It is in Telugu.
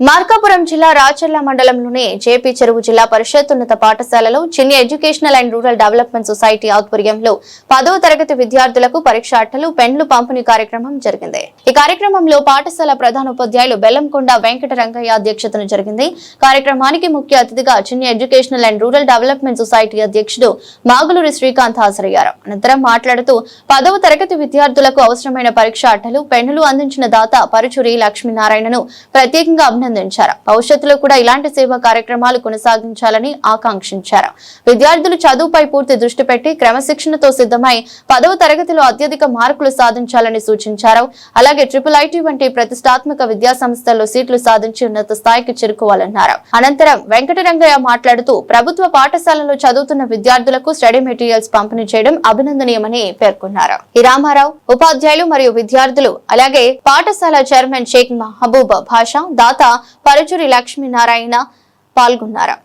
మార్కాపురం జిల్లా రాచర్ల మండలంలోని జేపీ చెరువు జిల్లా పరిషత్ ఉన్నత పాఠశాలలో చిన్ని educational and rural development society ఆధ్వర్యంలో 10వ తరగతి విద్యార్థులకు పరీక్ష అట్టలు పెన్లు పంపిణీ కార్యక్రమం జరిగింది. ఈ కార్యక్రమంలో పాఠశాల ప్రధానోపాధ్యాయులు బెల్లంకొండ వెంకట రంగయ్య అధ్యక్షతన జరిగింది. కార్యక్రమానికి ముఖ్య అతిథిగా చిన్ని educational and rural development society అధ్యక్షుడు మాగులూరి శ్రీకాంత్ హాజరయ్యారు. అనంతరం మాట్లాడుతూ 10వ తరగతి విద్యార్థులకు అవసరమైన పరీక్ష అట్టలు పెన్నులు అందించిన దాత పరుచూరి లక్ష్మీనారాయణను ప్రత్యేకంగా అభినందించారు. భవిష్యత్తులో కూడా ఇలాంటి సేవా కార్యక్రమాలు కొనసాగించాలని ఆకాంక్షించారు. విద్యార్థులు చదువుపై పూర్తి దృష్టి పెట్టి క్రమశిక్షణతో సిద్ధమై 10వ తరగతిలో అత్యధిక మార్కులు సాధించాలని సూచించారు. అలాగే IIIT వంటి ప్రతిష్టాత్మక విద్యా సంస్థల్లో సీట్లు సాధించి ఉన్నత స్థాయికి చేరుకోవాలన్నారు. అనంతరం వెంకటరంగయ్య మాట్లాడుతూ ప్రభుత్వ పాఠశాలలో చదువుతున్న విద్యార్థులకు స్టడీ మెటీరియల్స్ పంపిణీ చేయడం అభినందనీయమని పేర్కొన్నారు. ఈ రామారావు ఉపాధ్యాయులు మరియు విద్యార్థులు అలాగే పాఠశాల చైర్మన్ షేక్ మహబూబ్ భాషా దాత పరుచూరి లక్ష్మీనారాయణ పాల్గొన్నారు.